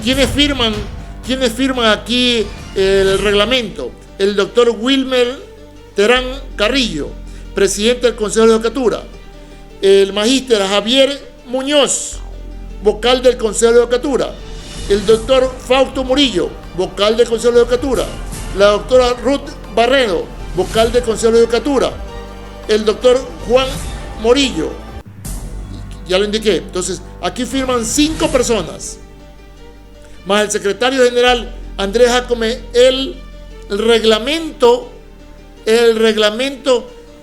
¿Quiénes firman aquí el reglamento? El doctor Wilmer Terán Carrillo, presidente del Consejo de Judicatura. El magíster Javier Muñoz, vocal del Consejo de Judicatura. El doctor Fausto Murillo, vocal del Consejo de Judicatura. La doctora Ruth Barrero, vocal del Consejo de Judicatura. El doctor Juan Morillo, ya lo indiqué. Entonces, aquí firman 5 personas, más el secretario general Andrés Jacome, el reglamento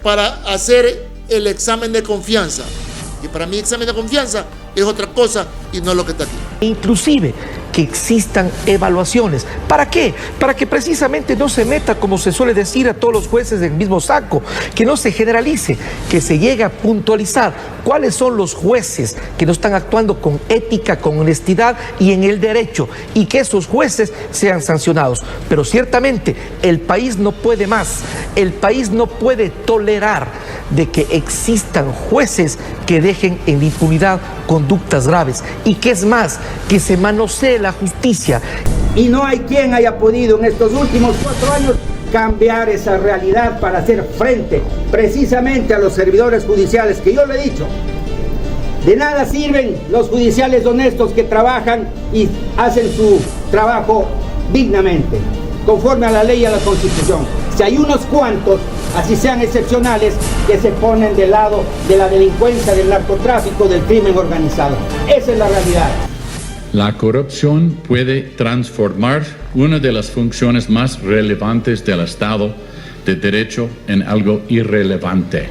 para hacer el examen de confianza. Y para mí examen de confianza es otra cosa y no lo que está aquí. Inclusive que existan evaluaciones. ¿Para qué? Para que precisamente no se meta, como se suele decir, a todos los jueces del mismo saco, que no se generalice, que se llegue a puntualizar cuáles son los jueces que no están actuando con ética, con honestidad y en el derecho, y que esos jueces sean sancionados. Pero ciertamente el país no puede más, el país no puede tolerar de que existan jueces que dejen en impunidad conductas graves, y que es más, que se manosee la justicia. Y no hay quien haya podido en estos últimos 4 años cambiar esa realidad para hacer frente precisamente a los servidores judiciales, que yo le he dicho, de nada sirven los judiciales honestos que trabajan y hacen su trabajo dignamente, conforme a la ley y a la Constitución. Si hay unos cuantos, así sean excepcionales, que se ponen del lado de la delincuencia, del narcotráfico, del crimen organizado. Esa es la realidad. La corrupción puede transformar una de las funciones más relevantes del Estado de Derecho en algo irrelevante.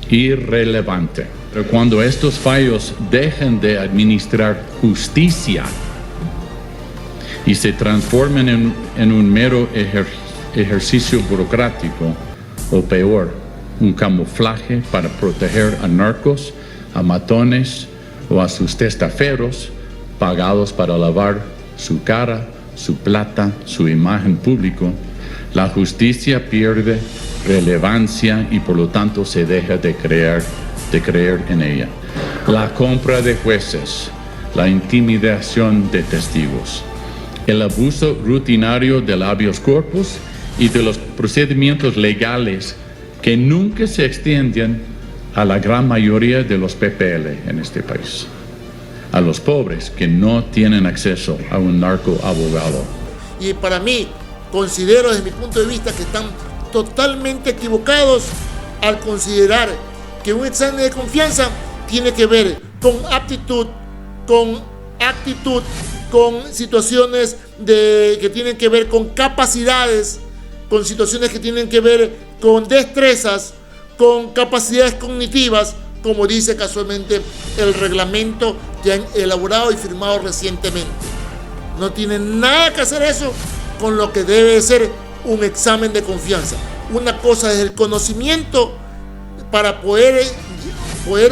Pero cuando estos fallos dejen de administrar justicia y se transformen en un mero ejercicio burocrático, o peor, un camuflaje para proteger a narcos, a matones o a sus testaferros pagados para lavar su cara, su plata, su imagen público, la justicia pierde relevancia y por lo tanto se deja de creer en ella. La compra de jueces, la intimidación de testigos, el abuso rutinario del habeas corpus y de los procedimientos legales que nunca se extienden a la gran mayoría de los PPL en este país, a los pobres que no tienen acceso a un narcoabogado. Y para mí, considero desde mi punto de vista que están totalmente equivocados al considerar que un examen de confianza tiene que ver con aptitud, con actitud, con situaciones que tienen que ver con capacidades, con situaciones que tienen que ver con destrezas, con capacidades cognitivas, como dice casualmente el reglamento que han elaborado y firmado recientemente. No tiene nada que hacer eso con lo que debe ser un examen de confianza. Una cosa es el conocimiento para poder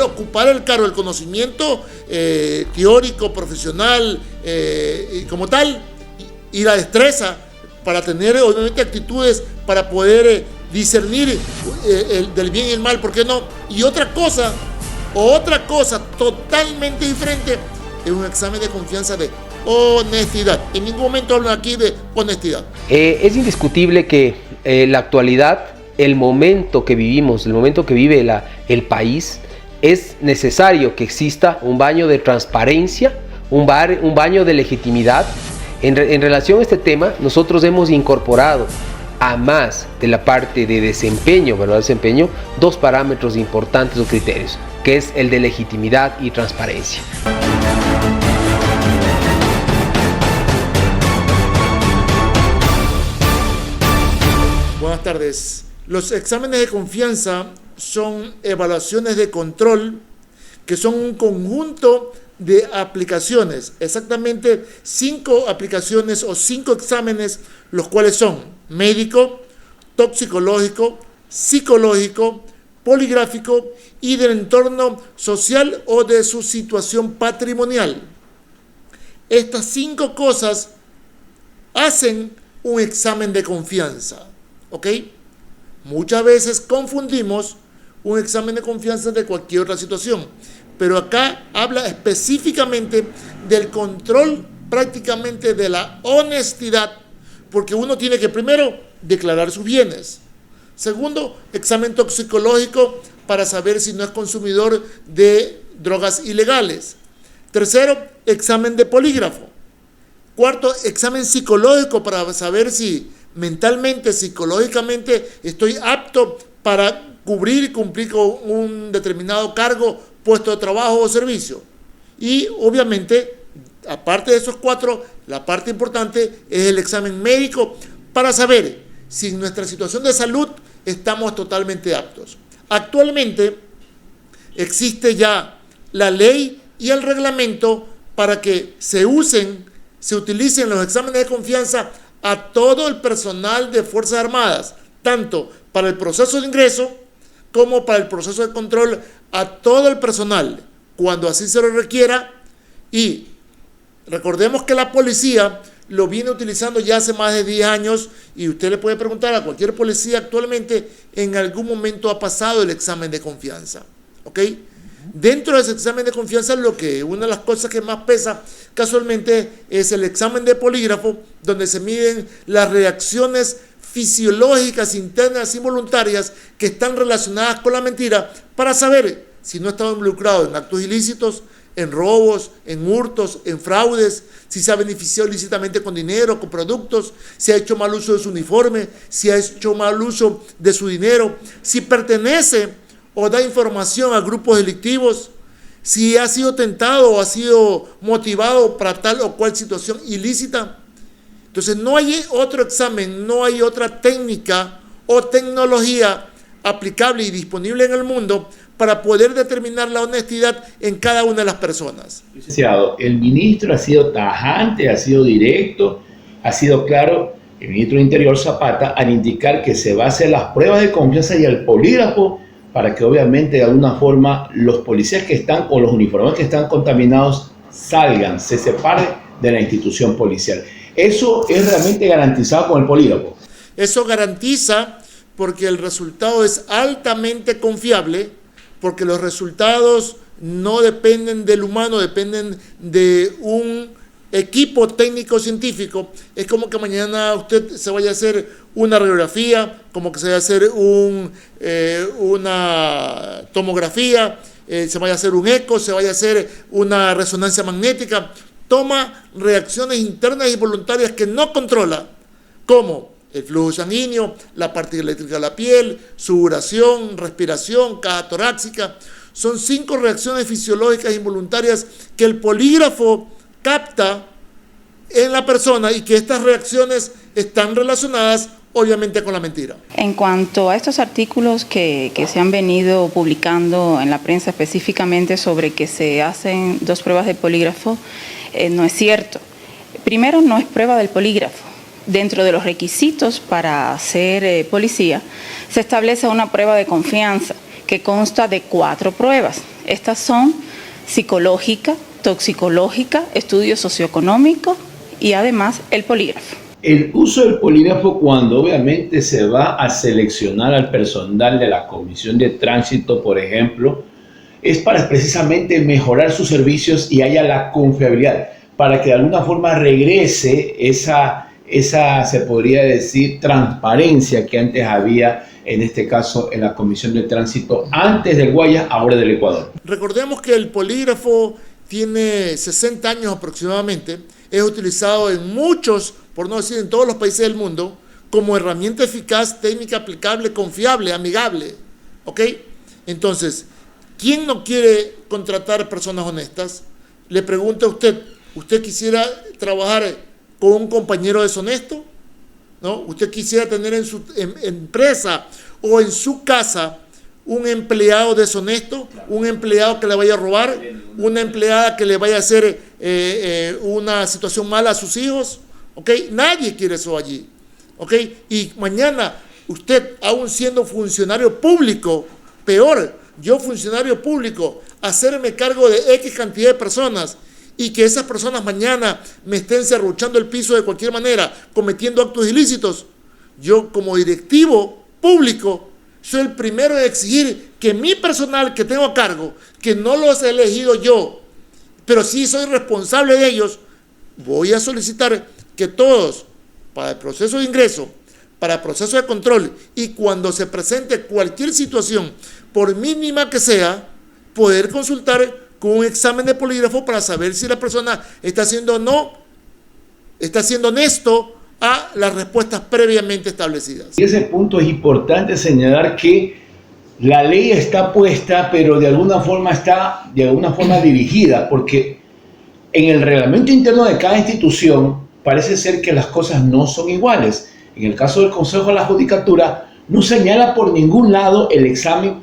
ocupar el cargo, el conocimiento teórico, profesional y como tal, y la destreza para tener obviamente actitudes para poder discernir del bien y el mal, ¿por qué no? Y otra cosa totalmente diferente es un examen de confianza de honestidad. En ningún momento hablan aquí de honestidad. Es indiscutible que la actualidad, el momento que vivimos, el momento que vive el país, es necesario que exista un baño de transparencia, un baño de legitimidad. En relación a este tema, nosotros hemos incorporado, a más de la parte de desempeño, ¿verdad? Desempeño, 2 parámetros importantes o criterios, que es el de legitimidad y transparencia. Buenas tardes. Los exámenes de confianza son evaluaciones de control que son un conjunto de aplicaciones, exactamente 5 aplicaciones o 5 exámenes, los cuales son médico, toxicológico, psicológico, poligráfico y del entorno social o de su situación patrimonial. Estas 5 cosas hacen un examen de confianza, ¿ok? Muchas veces confundimos un examen de confianza de cualquier otra situación, pero acá habla específicamente del control prácticamente de la honestidad, porque uno tiene que primero declarar sus bienes. Segundo, examen toxicológico para saber si no es consumidor de drogas ilegales. Tercero, examen de polígrafo. Cuarto, examen psicológico para saber si mentalmente, psicológicamente estoy apto para cubrir y cumplir con un determinado cargo, puesto de trabajo o servicio. Y obviamente, aparte de esos cuatro, la parte importante es el examen médico para saber si en nuestra situación de salud estamos totalmente aptos. Actualmente existe ya la ley y el reglamento para que se utilicen los exámenes de confianza a todo el personal de Fuerzas Armadas, tanto para el proceso de ingreso como para el proceso de control, a todo el personal, cuando así se lo requiera. Y recordemos que la policía lo viene utilizando ya hace más de 10 años, y usted le puede preguntar a cualquier policía actualmente, en algún momento ha pasado el examen de confianza, ¿ok? Dentro de ese examen de confianza, una de las cosas que más pesa casualmente es el examen de polígrafo, donde se miden las reacciones fisiológicas internas involuntarias que están relacionadas con la mentira, para saber si no ha estado involucrado en actos ilícitos, en robos, en hurtos, en fraudes, si se ha beneficiado ilícitamente con dinero, con productos, si ha hecho mal uso de su uniforme, si ha hecho mal uso de su dinero, si pertenece o da información a grupos delictivos, si ha sido tentado o ha sido motivado para tal o cual situación ilícita. Entonces no hay otro examen, no hay otra técnica o tecnología aplicable y disponible en el mundo para poder determinar la honestidad en cada una de las personas. Licenciado, el ministro ha sido tajante, ha sido directo, ha sido claro, el ministro de Interior Zapata, al indicar que se va a hacer las pruebas de confianza y el polígrafo para que obviamente de alguna forma los policías que están o los uniformados que están contaminados salgan, se separen de la institución policial. ¿Eso es realmente garantizado con el polígrafo? Eso garantiza, porque el resultado es altamente confiable, porque los resultados no dependen del humano, dependen de un equipo técnico-científico. Es como que mañana usted se vaya a hacer una radiografía, como que se vaya a hacer una tomografía, se vaya a hacer un eco, se vaya a hacer una resonancia magnética. Toma reacciones internas y voluntarias que no controla, como el flujo sanguíneo, la parte eléctrica de la piel, sudoración, respiración, caja torácica. Son 5 reacciones fisiológicas involuntarias que el polígrafo capta en la persona, y que estas reacciones están relacionadas obviamente con la mentira. En cuanto a estos artículos que se han venido publicando en la prensa, específicamente sobre que se hacen 2 pruebas de polígrafo, no es cierto. Primero, no es prueba del polígrafo. Dentro de los requisitos para ser policía, se establece una prueba de confianza que consta de 4 pruebas. Estas son psicológica, toxicológica, estudio socioeconómico y además el polígrafo. El uso del polígrafo, cuando obviamente se va a seleccionar al personal de la Comisión de Tránsito, por ejemplo, es para precisamente mejorar sus servicios y haya la confiabilidad, para que de alguna forma regrese esa se podría decir transparencia que antes había, en este caso en la Comisión de Tránsito, antes del Guayas, ahora del Ecuador. Recordemos que el polígrafo tiene 60 años aproximadamente, es utilizado en muchos, por no decir en todos los países del mundo, como herramienta eficaz, técnica aplicable, confiable, amigable, ¿ok? Entonces, ¿quién no quiere contratar personas honestas? Le pregunto a usted, ¿usted quisiera trabajar con un compañero deshonesto? ¿No? ¿Usted quisiera tener en su empresa o en su casa un empleado deshonesto, un empleado que le vaya a robar, una empleada que le vaya a hacer una situación mala a sus hijos? ¿Ok? Nadie quiere eso allí. ¿Ok? Y mañana usted, aún siendo funcionario público, peor, yo funcionario público, hacerme cargo de X cantidad de personas, y que esas personas mañana me estén serruchando el piso de cualquier manera, cometiendo actos ilícitos. Yo, como directivo público, soy el primero en exigir que mi personal que tengo a cargo, que no los he elegido yo, pero sí soy responsable de ellos, voy a solicitar que todos, para el proceso de ingreso, para el proceso de control y cuando se presente cualquier situación, por mínima que sea, poder consultar con un examen de polígrafo para saber si la persona está haciendo o no, está siendo honesto a las respuestas previamente establecidas. Y ese punto es importante señalar que la ley está puesta, pero de alguna forma está dirigida, porque en el reglamento interno de cada institución parece ser que las cosas no son iguales. En el caso del Consejo de la Judicatura, no señala por ningún lado el examen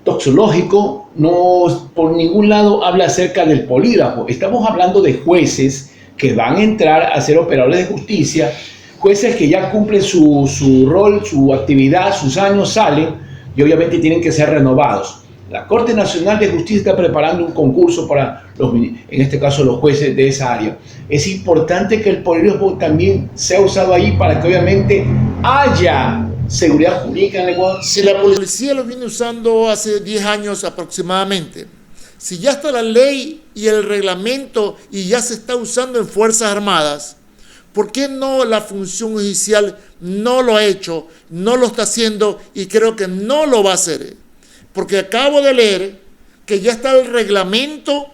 toxicológico, no por ningún lado habla acerca del polígrafo. Estamos hablando de jueces que van a entrar a ser operadores de justicia, jueces que ya cumplen su rol, su actividad, sus años salen y obviamente tienen que ser renovados. La Corte Nacional de Justicia está preparando un concurso para, en este caso, los jueces de esa área. Es importante que el polígrafo también sea usado ahí para que obviamente haya seguridad jurídica en el Ecuador. Si la policía lo viene usando hace 10 años aproximadamente, si ya está la ley y el reglamento y ya se está usando en Fuerzas Armadas, ¿por qué no la función judicial no lo ha hecho, no lo está haciendo y creo que no lo va a hacer? Porque acabo de leer que ya está el reglamento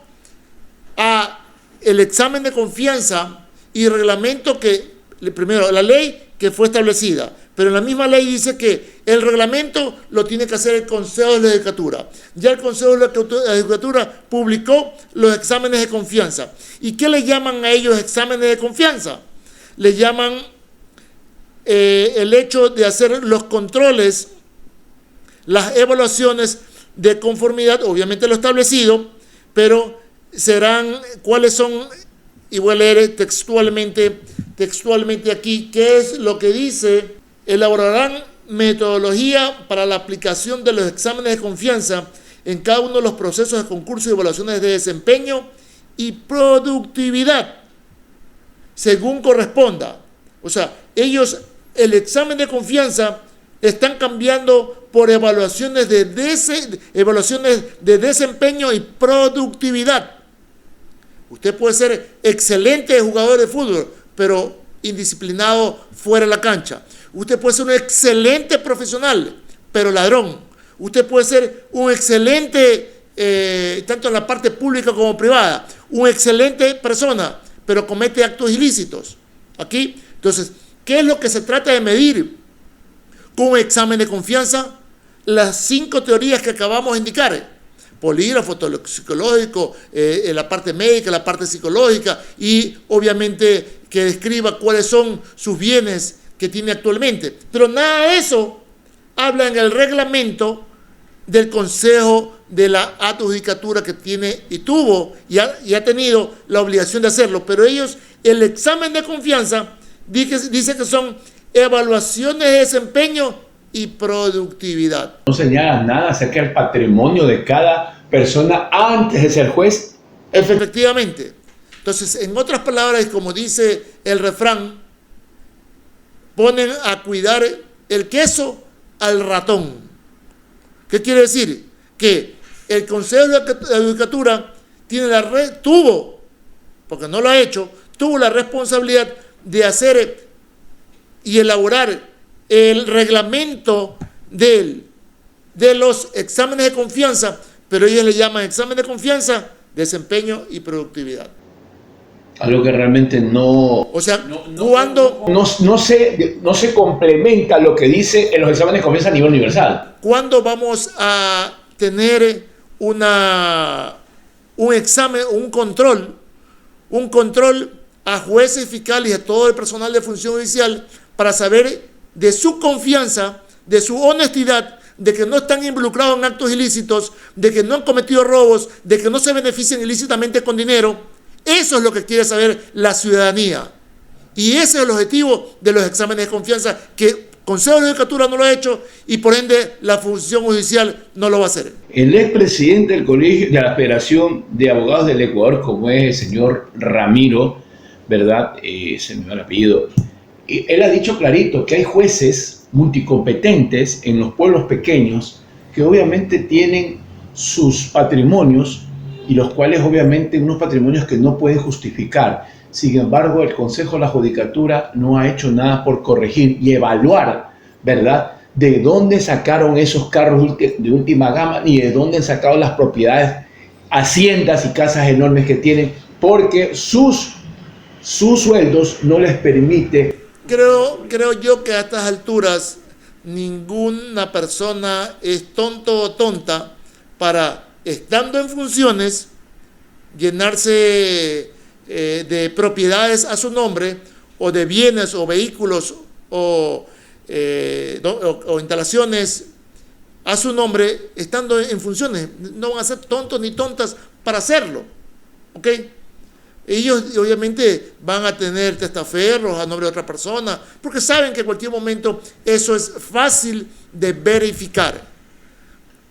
a el examen de confianza y reglamento que, primero, la ley que fue establecida, pero en la misma ley dice que el reglamento lo tiene que hacer el Consejo de la Judicatura. Ya el Consejo de la Judicatura publicó los exámenes de confianza. ¿Y qué le llaman a ellos exámenes de confianza? Le llaman el hecho de hacer los controles, las evaluaciones de conformidad, obviamente lo establecido, pero serán, ¿cuáles son? Y voy a leer textualmente aquí, ¿qué es lo que dice? Elaborarán metodología para la aplicación de los exámenes de confianza en cada uno de los procesos de concurso y evaluaciones de desempeño y productividad, según corresponda. O sea, ellos, el examen de confianza, están cambiando por evaluaciones de desempeño y productividad. Usted puede ser excelente jugador de fútbol, pero indisciplinado fuera de la cancha. Usted puede ser un excelente profesional, pero ladrón. Usted puede ser un excelente, tanto en la parte pública como privada, una excelente persona, pero comete actos ilícitos. Aquí, entonces, ¿qué es lo que se trata de medir con un examen de confianza? Las 5 teorías que acabamos de indicar: polígrafo, toxicológico, la parte médica, la parte psicológica, y obviamente que describa cuáles son sus bienes que tiene actualmente. Pero nada de eso habla en el reglamento del Consejo de la Alta Judicatura, que tiene y tuvo y ha tenido la obligación de hacerlo. Pero ellos, el examen de confianza, dice que son evaluaciones de desempeño y productividad. No señala nada acerca del patrimonio de cada persona antes de ser juez. Efectivamente. Entonces, en otras palabras, como dice el refrán, ponen a cuidar el queso al ratón. ¿Qué quiere decir? Que el Consejo de la Judicatura tuvo, porque no lo ha hecho, tuvo la responsabilidad de hacer y elaborar el reglamento de los exámenes de confianza, pero ellos le llaman examen de confianza, desempeño y productividad. Algo que realmente no... O sea, cuando... No se complementa lo que dice en los exámenes de confianza a nivel universal. ¿Cuándo vamos a tener un examen, un control a jueces, fiscales y a todo el personal de función judicial para saber de su confianza, de su honestidad, de que no están involucrados en actos ilícitos, de que no han cometido robos, de que no se benefician ilícitamente con dinero? Eso es lo que quiere saber la ciudadanía. Y ese es el objetivo de los exámenes de confianza, que el Consejo de la Judicatura no lo ha hecho y por ende la función judicial no lo va a hacer. El expresidente del Colegio de la Federación de Abogados del Ecuador, como es el señor Ramiro, ¿verdad? Se me va el apellido. Él ha dicho clarito que hay jueces multicompetentes en los pueblos pequeños que obviamente tienen sus patrimonios y los cuales obviamente unos patrimonios que no pueden justificar. Sin embargo, el Consejo de la Judicatura no ha hecho nada por corregir y evaluar, ¿verdad?, de dónde sacaron esos carros de última gama y de dónde han sacado las propiedades, haciendas y casas enormes que tienen, porque sus sueldos no les permite. Creo yo que a estas alturas ninguna persona es tonto o tonta para, estando en funciones, llenarse de propiedades a su nombre, o de bienes o vehículos o instalaciones a su nombre, estando en funciones. No van a ser tontos ni tontas para hacerlo, ¿ok? Ellos obviamente van a tener testaferros a nombre de otra persona, porque saben que en cualquier momento eso es fácil de verificar.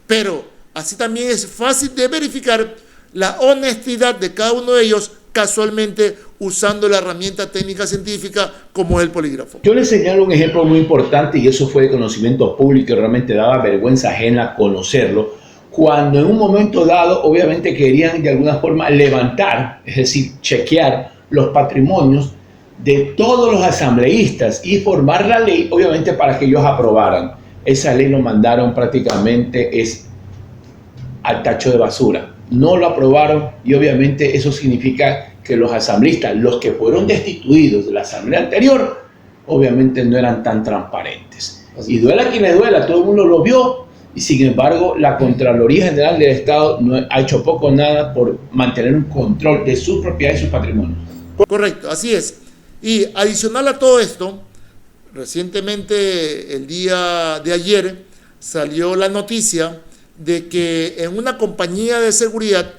Pero así también es fácil de verificar la honestidad de cada uno de ellos, casualmente usando la herramienta técnica científica como es el polígrafo. Yo les señalo un ejemplo muy importante, y eso fue de conocimiento público y realmente daba vergüenza ajena conocerlo. Cuando en un momento dado, obviamente querían de alguna forma levantar, es decir, chequear los patrimonios de todos los asambleístas y formar la ley, obviamente, para que ellos aprobaran. Esa ley lo mandaron prácticamente al tacho de basura. No lo aprobaron y obviamente eso significa que los asambleístas, los que fueron destituidos de la asamblea anterior, obviamente no eran tan transparentes. Y duela a quien le duela, todo el mundo lo vio. Y sin embargo, la Contraloría General del Estado no ha hecho poco o nada por mantener un control de sus propiedades y sus patrimonios. Correcto, así es. Y adicional a todo esto, recientemente, el día de ayer, salió la noticia de que en una compañía de seguridad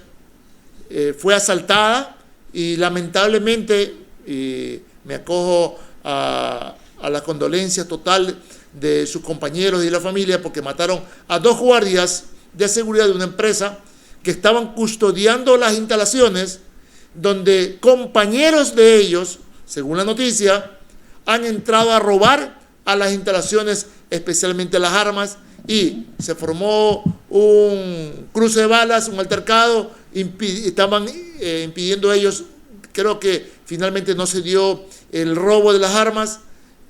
fue asaltada y lamentablemente, me acojo a la condolencia total de sus compañeros y de la familia, porque mataron a 2 guardias de seguridad de una empresa que estaban custodiando las instalaciones, donde compañeros de ellos, según la noticia, han entrado a robar a las instalaciones, especialmente las armas, y se formó un cruce de balas, un altercado, estaban impidiendo ellos. Creo que finalmente no se dio el robo de las armas,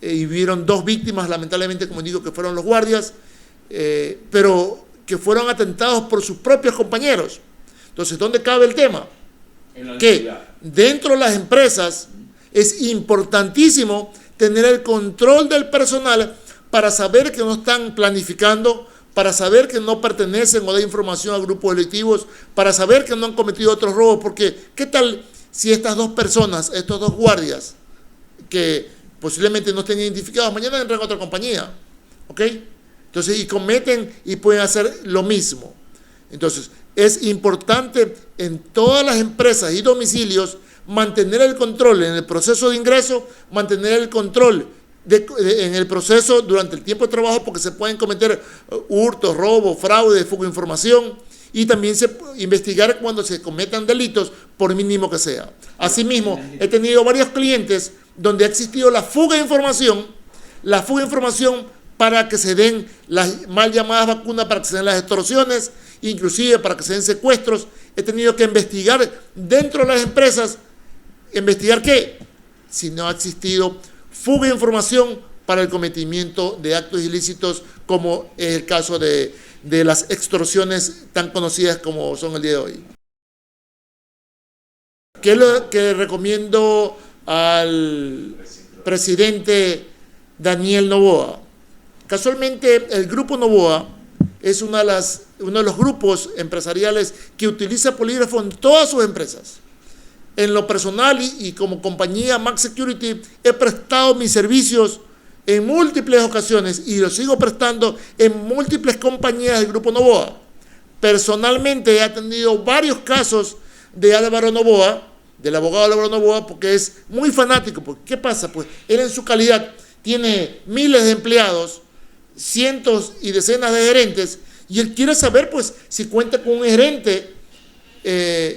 y hubieron 2 víctimas, lamentablemente, como digo, que fueron los guardias, pero que fueron atentados por sus propios compañeros. Entonces, ¿dónde cabe el tema? Que dentro de las empresas es importantísimo tener el control del personal para saber que no están planificando, para saber que no pertenecen o dan información a grupos delictivos, para saber que no han cometido otros robos, porque ¿qué tal si estas 2 personas, estos 2 guardias, que posiblemente no estén identificados, mañana entran a otra compañía, ¿ok? Entonces, y cometen y pueden hacer lo mismo. Entonces, es importante en todas las empresas y domicilios mantener el control en el proceso de ingreso, mantener el control en el proceso durante el tiempo de trabajo, porque se pueden cometer hurtos, robos, fraude, fuga de información, y también investigar cuando se cometan delitos, por mínimo que sea. Asimismo, he tenido varios clientes donde ha existido la fuga de información para que se den las mal llamadas vacunas, para que se den las extorsiones, inclusive para que se den secuestros. He tenido que investigar dentro de las empresas, investigar qué, si no ha existido fuga de información para el cometimiento de actos ilícitos, como es el caso de las extorsiones tan conocidas como son el día de hoy. ¿Qué es lo que recomiendo al presidente Daniel Noboa? Casualmente, el Grupo Noboa es uno de los grupos empresariales que utiliza polígrafo en todas sus empresas. En lo personal y como compañía Max Security, he prestado mis servicios en múltiples ocasiones y lo sigo prestando en múltiples compañías del Grupo Noboa. Personalmente he atendido varios casos de Álvaro Noboa, del abogado Álvaro Noboa, porque es muy fanático. Porque, ¿qué pasa? Pues él en su calidad tiene miles de empleados, cientos y decenas de gerentes, y él quiere saber pues si cuenta con un gerente,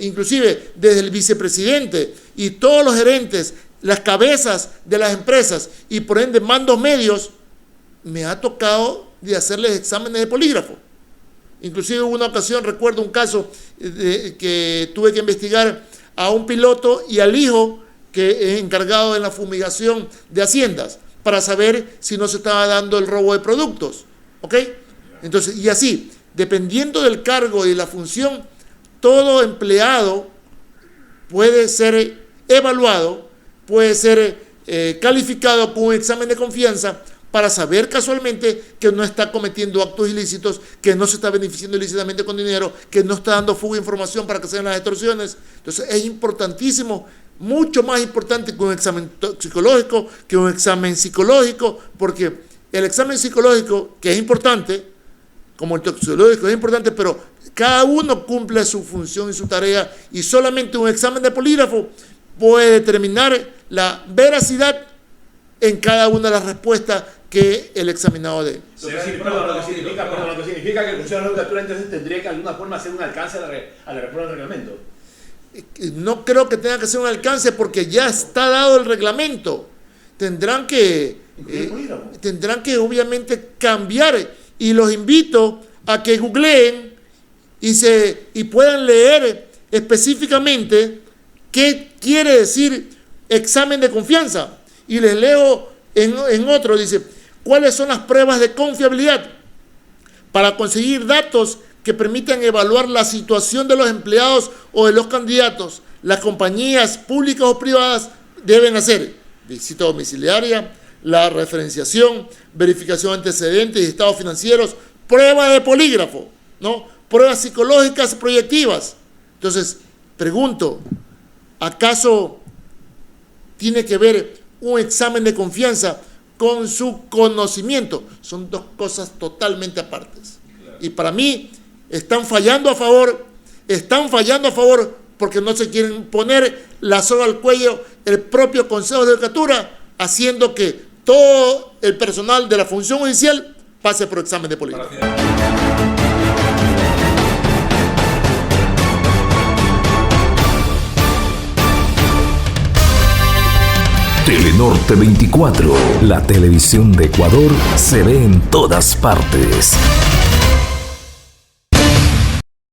inclusive desde el vicepresidente y todos los gerentes, las cabezas de las empresas y por ende mandos medios. Me ha tocado de hacerles exámenes de polígrafo. Inclusive hubo una ocasión, recuerdo un caso que tuve que investigar a un piloto y al hijo que es encargado en la fumigación de haciendas, para saber si no se estaba dando el robo de productos, ¿ok? Entonces, y así, dependiendo del cargo y la función, todo empleado puede ser evaluado, puede ser calificado con un examen de confianza para saber casualmente que no está cometiendo actos ilícitos, que no se está beneficiando ilícitamente con dinero, que no está dando fuga de información para que se den las extorsiones. Entonces es importantísimo, mucho más importante que un examen toxicológico, que un examen psicológico, porque el examen psicológico, que es importante, como el toxicológico es importante, pero cada uno cumple su función y su tarea, y solamente un examen de polígrafo puede determinar la veracidad en cada una de las respuestas que el examinado dé. Lo que significa que el Consejo de la Judicatura entonces tendría que de alguna forma hacer un alcance a la reforma del reglamento. No creo que tenga que ser un alcance porque ya está dado el reglamento. Tendrán que obviamente cambiar, y los invito a que googleen y puedan leer específicamente qué quiere decir examen de confianza. Y les leo en otro, dice: ¿cuáles son las pruebas de confiabilidad para conseguir datos que permitan evaluar la situación de los empleados o de los candidatos? Las compañías públicas o privadas deben hacer visita domiciliaria, la referenciación, verificación de antecedentes y estados financieros, prueba de polígrafo, ¿no? Pruebas psicológicas proyectivas. Entonces, pregunto, ¿acaso tiene que ver un examen de confianza con su conocimiento? Son dos cosas totalmente apartes. Y para mí están fallando a favor porque no se quieren poner la soga al cuello el propio Consejo de Judicatura, haciendo que todo el personal de la función judicial pase por examen de polígrafo. Telenorte 24, la televisión de Ecuador se ve en todas partes.